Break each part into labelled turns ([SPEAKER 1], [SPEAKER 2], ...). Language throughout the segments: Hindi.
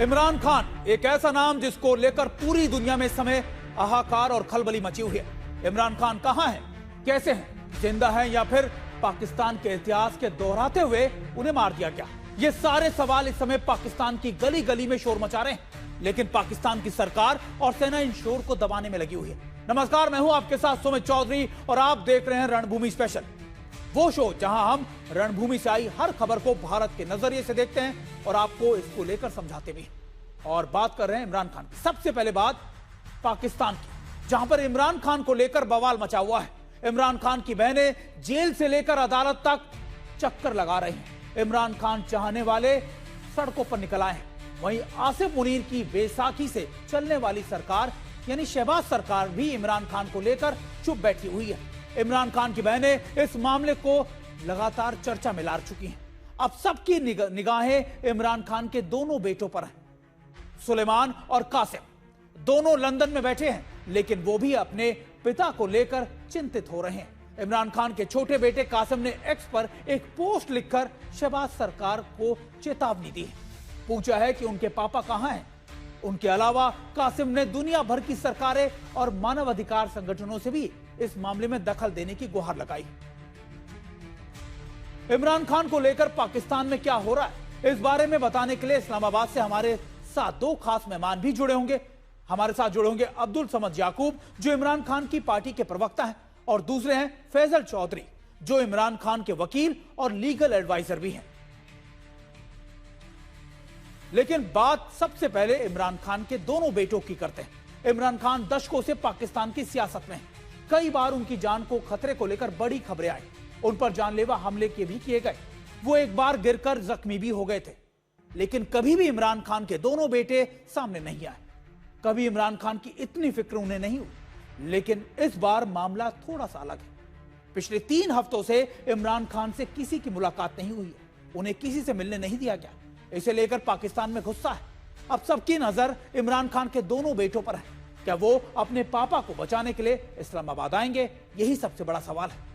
[SPEAKER 1] इमरान खान एक ऐसा नाम जिसको लेकर पूरी दुनिया में इस समय हाहाकार और खलबली मची हुई है। इमरान खान कहां हैं, कैसे हैं, जिंदा हैं या फिर पाकिस्तान के इतिहास के दोहराते हुए उन्हें मार दिया गया? ये सारे सवाल इस समय पाकिस्तान की गली गली में शोर मचा रहे हैं, लेकिन पाकिस्तान की सरकार और सेना इन शोर को दबाने में लगी हुई है। नमस्कार, मैं हूं आपके साथ सुमित चौधरी और आप देख रहे हैं रणभूमि स्पेशल, वो शो जहां हम रणभूमि से आई हर खबर को भारत के नजरिए से देखते हैं और आपको इसको लेकर समझाते भी हैं। और बात कर रहे हैं इमरान खान की। सबसे पहले बात पाकिस्तान की, जहां पर इमरान खान को लेकर बवाल मचा हुआ है। इमरान खान की बहनें जेल से लेकर अदालत तक चक्कर लगा रही हैं। इमरान खान चाहने वाले सड़कों पर निकल आए हैं। वहीं आसिफ मुनीर की बैसाखी से चलने वाली सरकार यानी शहबाज सरकार भी इमरान खान को लेकर चुप बैठी हुई है। इमरान खान की बहनें इस मामले को लगातार चर्चा में ला चुकी हैं। अब सबकी निगाहें इमरान खान के दोनों बेटों पर हैं। सुलेमान और कासिम दोनों लंदन में बैठे हैं, लेकिन वो भी अपने पिता को लेकर चिंतित हो रहे हैं। इमरान खान के छोटे बेटे कासिम ने एक्स पर एक पोस्ट लिखकर शहबाज सरकार को चेतावनी दी है। पूछा है कि उनके पापा कहां हैं। उनके अलावा कासिम ने दुनिया भर की सरकारें और मानवाधिकार संगठनों से भी इस मामले में दखल देने की गुहार लगाई। इमरान खान को लेकर पाकिस्तान में क्या हो रहा है, इस बारे में बताने के लिए इस्लामाबाद से हमारे साथ दो खास मेहमान भी जुड़े होंगे। हमारे साथ जुड़े होंगे अब्दुल समद याकूब, जो इमरान खान की पार्टी के प्रवक्ता हैं, और दूसरे हैं फैजल चौधरी, जो इमरान खान के वकील और लीगल एडवाइजर भी हैं। लेकिन बात सबसे पहले इमरान खान के दोनों बेटों की करते हैं। इमरान खान दशकों से पाकिस्तान की सियासत में हैं। कई बार उनकी जान को खतरे को लेकर बड़ी खबरें आई। उन पर जानलेवा हमले के भी किए गए। वो एक बार गिरकर जख्मी भी हो गए थे, लेकिन कभी भी इमरान खान के दोनों बेटे सामने नहीं आए। कभी इमरान खान की इतनी फिक्र उन्हें नहीं हुई। लेकिन इस बार मामला थोड़ा सा अलग है। पिछले 3 हफ्तों से इमरान खान से किसी की मुलाकात नहीं हुई है। उन्हें किसी से मिलने नहीं दिया गया। इसे लेकर पाकिस्तान में गुस्सा है। अब सबकी नजर इमरान खान के दोनों बेटों पर है। क्या वो अपने पापा को बचाने के लिए इस्लामाबाद आएंगे? यही सबसे बड़ा सवाल है।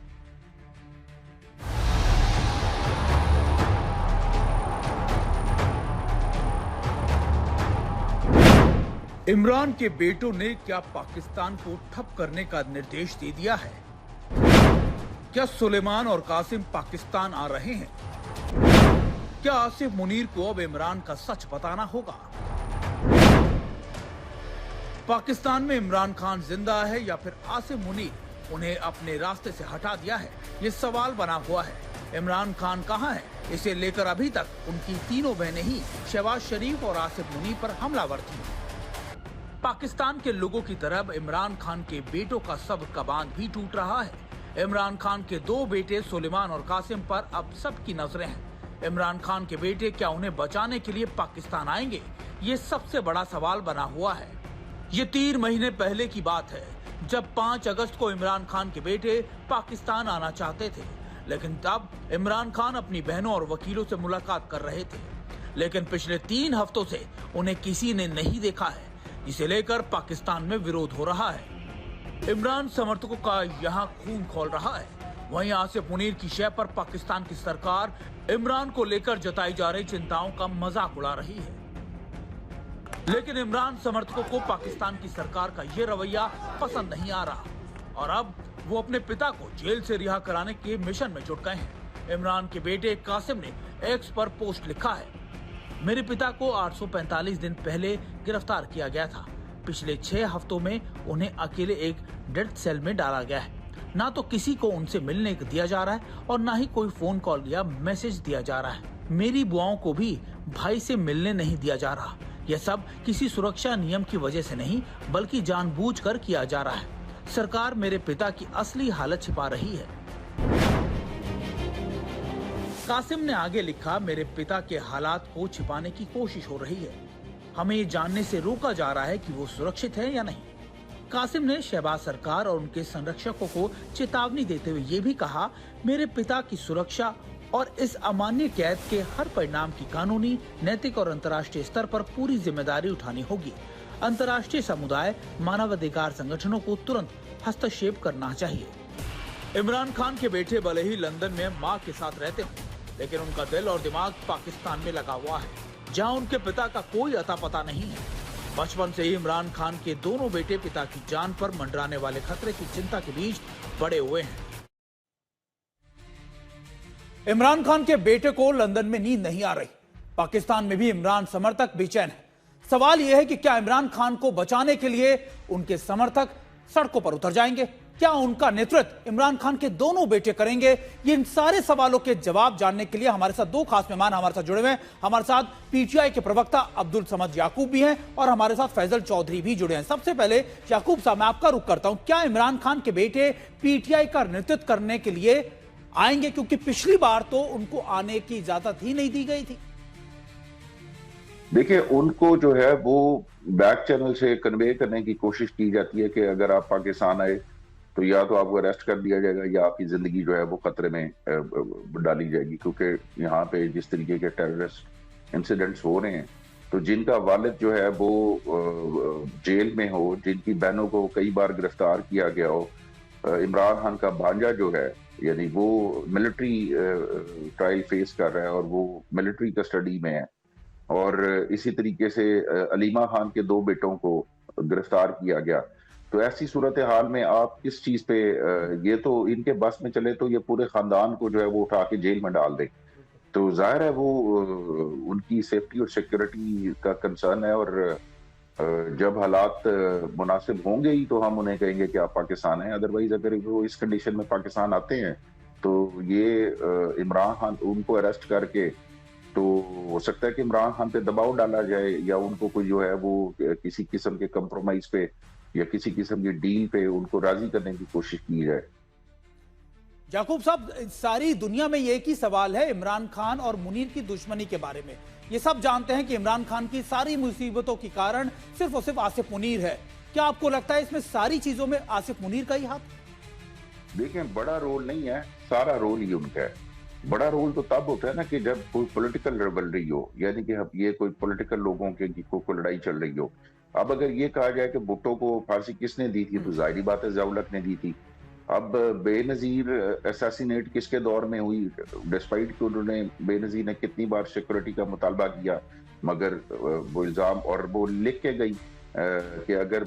[SPEAKER 1] इमरान के बेटों ने क्या पाकिस्तान को ठप करने का निर्देश दे दिया है? क्या सुलेमान और कासिम पाकिस्तान आ रहे हैं? क्या आसिफ मुनीर को अब इमरान का सच बताना होगा? पाकिस्तान में इमरान खान जिंदा है या फिर आसिफ मुनीर उन्हें अपने रास्ते से हटा दिया है? ये सवाल बना हुआ है। इमरान खान कहां है, इसे लेकर अभी तक उनकी तीनों बहनें ही शहबाज शरीफ और आसिफ मुनीर पर हमलावर थी। पाकिस्तान के लोगों की तरह इमरान खान के बेटों का सब्र का बांध भी टूट रहा है। इमरान खान के 2 बेटे सुलेमान और कासिम पर अब सबकी नजरें हैं। इमरान खान के बेटे क्या उन्हें बचाने के लिए पाकिस्तान आएंगे? ये सबसे बड़ा सवाल बना हुआ है। ये 3 महीने पहले की बात है, जब 5 अगस्त को इमरान खान के बेटे पाकिस्तान आना चाहते थे, लेकिन तब इमरान खान अपनी बहनों और वकीलों से मुलाकात कर रहे थे। लेकिन पिछले 3 हफ्तों से उन्हें किसी ने नहीं देखा है, जिसे लेकर पाकिस्तान में विरोध हो रहा है। इमरान समर्थकों का यहाँ खून खौल रहा है। वहीं आसिफ मुनीर की शय पर पाकिस्तान की सरकार इमरान को लेकर जताई जा रही चिंताओं का मजाक उड़ा रही है। लेकिन इमरान समर्थकों को पाकिस्तान की सरकार का ये रवैया पसंद नहीं आ रहा और अब वो अपने पिता को जेल से रिहा कराने के मिशन में जुट गए हैं। इमरान के बेटे कासिम ने एक्स पर पोस्ट लिखा है, मेरे पिता को 845 दिन पहले गिरफ्तार किया गया था। पिछले 6 हफ्तों में उन्हें अकेले एक डेथ सेल में डाला गया है। ना तो किसी को उनसे मिलने दिया जा रहा है और ना ही कोई फोन कॉल या मैसेज दिया जा रहा है। मेरी बुआओं को भी भाई से मिलने नहीं दिया जा रहा। यह सब किसी सुरक्षा नियम की वजह से नहीं, बल्कि जानबूझकर किया जा रहा है। सरकार मेरे पिता की असली हालत छिपा रही है। कासिम ने आगे लिखा, मेरे पिता के हालात को छिपाने की कोशिश हो रही है। हमें ये जानने से रोका जा रहा है कि वो सुरक्षित है या नहीं। कासिम ने शहबाज सरकार और उनके संरक्षकों को चेतावनी देते हुए ये भी कहा, मेरे पिता की सुरक्षा और इस अमान्य कैद के हर परिणाम की कानूनी, नैतिक और अंतर्राष्ट्रीय स्तर पर पूरी जिम्मेदारी उठानी होगी। अंतर्राष्ट्रीय समुदाय, मानवाधिकार संगठनों को तुरंत हस्तक्षेप करना चाहिए। इमरान खान के बेटे भले ही लंदन में मां के साथ रहते हों, लेकिन उनका दिल और दिमाग पाकिस्तान में लगा हुआ है, जहां उनके पिता का कोई अता पता नहीं है। बचपन से ही इमरान खान के दोनों बेटे पिता की जान पर मंडराने वाले खतरे की चिंता के बीच बड़े हुए हैं। इमरान खान के बेटे को लंदन में नींद नहीं आ रही। पाकिस्तान में भी इमरान समर्थक बेचैन है। सवाल यह है कि क्या इमरान खान को बचाने के लिए उनके समर्थक सड़कों पर उतर जाएंगे? क्या उनका नेतृत्व इमरान खान के दोनों बेटे करेंगे? ये इन सारे सवालों के जवाब जानने के लिए हमारे साथ दो खास मेहमान हमारे साथ जुड़े हुए हैं। हमारे साथ पीटीआई के प्रवक्ता अब्दुल समद याकूब भी हैं और हमारे साथ फैजल चौधरी भी जुड़े हैं। सबसे पहले याकूब साहब, मैं आपका रुख करता हूं। क्या इमरान खान के बेटे पीटीआई का नेतृत्व करने के लिए आएंगे? क्योंकि पिछली बार तो उनको आने की इजाजत ही नहीं दी गई थी।
[SPEAKER 2] देखिए, उनको जो है वो बैक चैनल से कन्वे करने की कोशिश की जाती है कि अगर आप पाकिस्तान आए तो या तो आपको अरेस्ट कर दिया जाएगा या आपकी जिंदगी जो है वो खतरे में डाली जाएगी, क्योंकि यहाँ पे जिस तरीके के टेररिस्ट इंसिडेंट्स हो रहे हैं, तो जिनका वालिद जो है वो जेल में हो, जिनकी बहनों को कई बार गिरफ्तार किया गया हो, इमरान खान का भांजा जो है यानी वो मिलिट्री ट्रायल फेस कर रहा है और वो मिलिट्री कस्टडी में है, और इसी तरीके से अलीमा खान के दो बेटों को गिरफ्तार किया गया। तो ऐसी सूरत हाल में आप किस चीज पे ये तो इनके बस में चले तो ये पूरे खानदान को जो है वो उठा के जेल में डाल दे। तो जाहिर है वो उनकी सेफ्टी और सिक्योरिटी का कंसर्न है, और जब हालात मुनासिब होंगे ही तो हम उन्हें कहेंगे कि आप पाकिस्तान हैं। अदरवाइज अगर वो इस कंडीशन में पाकिस्तान आते हैं तो ये इमरान खान उनको अरेस्ट करके, तो हो सकता है कि इमरान खान पे दबाव डाला जाए या उनको कोई जो है वो किसी किस्म के कंप्रोमाइज पे या किसी किस्म की डील पे उनको राजी करने की कोशिश की जाए।
[SPEAKER 1] याकूब साहब, सारी दुनिया में ये एक ही सवाल है इमरान खान और मुनीर की दुश्मनी के बारे में। ये सब जानते हैं कि इमरान खान की सारी मुसीबतों के कारण सिर्फ और सिर्फ आसिफ मुनीर है। क्या आपको लगता है इसमें सारी चीजों में आसिफ मुनीर का ही हाथ?
[SPEAKER 2] देखें, बड़ा रोल नहीं है, सारा रोल ही उनका है। बड़ा रोल तो तब होता है ना कि जब कोई पॉलिटिकल रिवलरी हो, यानी कि अब ये कोई पॉलिटिकल लोगों के को लड़ाई चल रही हो। अब अगर ये कहा जाए कि भुट्टो को फांसी किसने दी थी, तो जाहिर बात है ज़िया-उल-हक ने दी थी। अब बेनजीर असैसिनेट किसके दौर में हुई, डिस्पाइट कि उन्होंने बेनजीर ने कितनी बार सिक्योरिटी का मुतालबा किया, मगर वो इल्जाम और वो लिख के गई कि अगर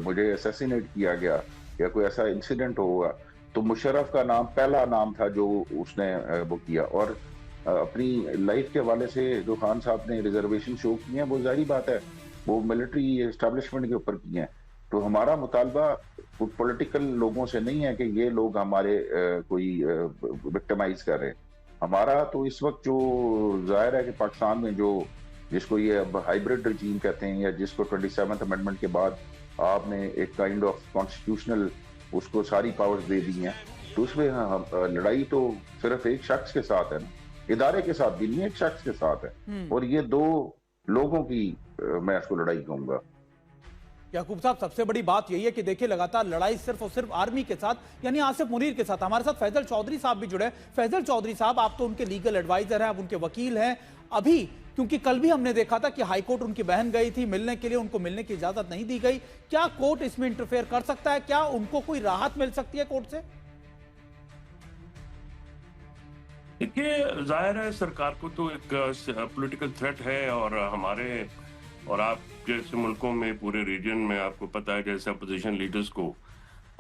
[SPEAKER 2] मुझे असैसिनेट किया गया या कोई ऐसा इंसिडेंट होगा तो मुशर्रफ का नाम पहला नाम था जो उसने वो किया। और अपनी लाइफ के हवाले से जो खान साहब ने रिजर्वेशन शो की हैं, वो जाहिर बात है वो मिलिट्री एस्टेब्लिशमेंट के ऊपर की हैं। तो हमारा मुतालबा पॉलिटिकल लोगों से नहीं है कि ये लोग हमारे कोई विक्टिमाइज कर रहे हैं। हमारा तो इस वक्त जो जाहिर है कि पाकिस्तान में जो जिसको ये अब हाइब्रिड रजीम कहते हैं, या जिसको 27th अमेंडमेंट के बाद आपने एक काइंड ऑफ कॉन्स्टिट्यूशनल उसको सारी पावर्स दे दी हैं, तो उसमें लड़ाई तो सिर्फ एक शख्स के साथ है ना, इदारे के साथ भी नहीं, एक शख्स के साथ है। और ये दो लोगों की मैं इसको लड़ाई कहूंगा।
[SPEAKER 1] याकूब साहब, सबसे बड़ी बात यही है कि देखिए लगातार लड़ाई सिर्फ और सिर्फ आर्मी के साथ यानी आसिफ मुनीर के साथ। हमारे साथ फैजल चौधरी साहब भी जुड़े। फैजल चौधरी साहब, आप तो उनके लीगल एडवाइजर हैं, आप उनके वकील हैं। अभी क्योंकि कल भी हमने देखा था कि हाईकोर्ट उनकी बहन गई थी मिलने के लिए, उनको मिलने की इजाजत नहीं दी गई। क्या कोर्ट इसमें इंटरफेयर कर सकता है? क्या उनको कोई राहत मिल सकती है कोर्ट से?
[SPEAKER 3] देखिए, जाहिर है सरकार को तो एक पॉलिटिकल थ्रेट है, और हमारे और आप जैसे मुल्कों में पूरे रीजन में आपको पता है जैसे अपोजिशन लीडर्स को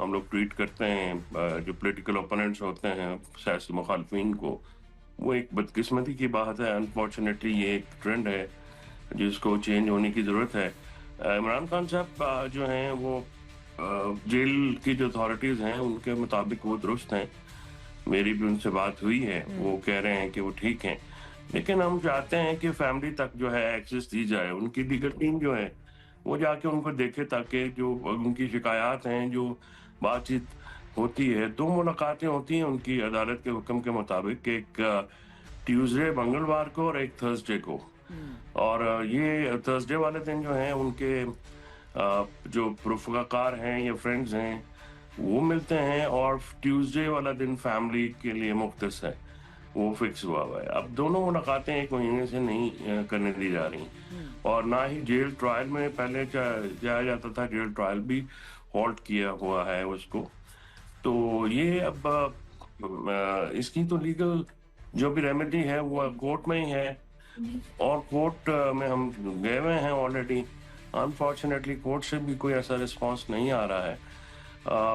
[SPEAKER 3] हम लोग ट्वीट करते हैं, जो पॉलिटिकल ओपोनेंट्स होते हैं सियासी मुखालफिन को, वो एक बदकिस्मती की बात है। अनफॉर्चुनेटली ये एक ट्रेंड है जिसको चेंज होने की ज़रूरत है। इमरान खान साहब जो हैं वो जेल की जो अथॉरिटीज़ हैं उनके मुताबिक वो दुरुस्त हैं। मेरी भी उनसे बात हुई है, वो कह रहे हैं कि वो ठीक हैं, लेकिन हम चाहते हैं कि फैमिली तक जो है एक्सेस दी जाए। उनकी लीगल टीम जो है वो जाके उनको देखे, ताकि जो उनकी शिकायत हैं, जो बातचीत होती है, 2 मुलाकातें होती हैं उनकी अदालत के हुक्म के मुताबिक, एक ट्यूसडे मंगलवार को और एक थर्सडे को। और ये थर्सडे वाले दिन जो है उनके जो रफ़ीक़ाकार हैं या फ्रेंड्स हैं वो मिलते हैं, और ट्यूसडे वाला दिन फैमिली के लिए मुख्तस है, वो फिक्स हुआ है। अब दोनों मुलाकातें 1 महीने से नहीं करने दी जा रही, और ना ही जेल ट्रायल में पहले जाया जाता था, जेल ट्रायल भी हॉल्ट किया हुआ है उसको। तो ये अब इसकी तो लीगल जो भी रेमेडी है वो कोर्ट में ही है। और कोर्ट में हम गए हुए हैं ऑलरेडी। अनफॉर्चुनेटली कोर्ट से भी कोई ऐसा रिस्पांस नहीं आ रहा है,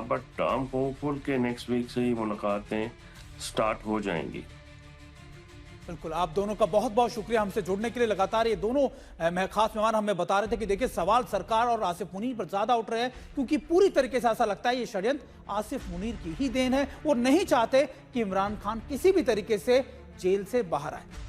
[SPEAKER 3] बट हम होपफुल के नेक्स्ट वीक से ही मुलाकातें स्टार्ट हो जाएंगी।
[SPEAKER 1] बिल्कुल, आप दोनों का बहुत बहुत शुक्रिया हमसे जुड़ने के लिए। लगातार ये दोनों खास मेहमान हमें बता रहे थे कि देखिए सवाल सरकार और आसिफ मुनीर पर ज्यादा उठ रहे हैं, क्योंकि पूरी तरीके से ऐसा लगता है ये षड्यंत्र आसिफ मुनीर की ही देन है। वो नहीं चाहते कि इमरान खान किसी भी तरीके से जेल से बाहर आए।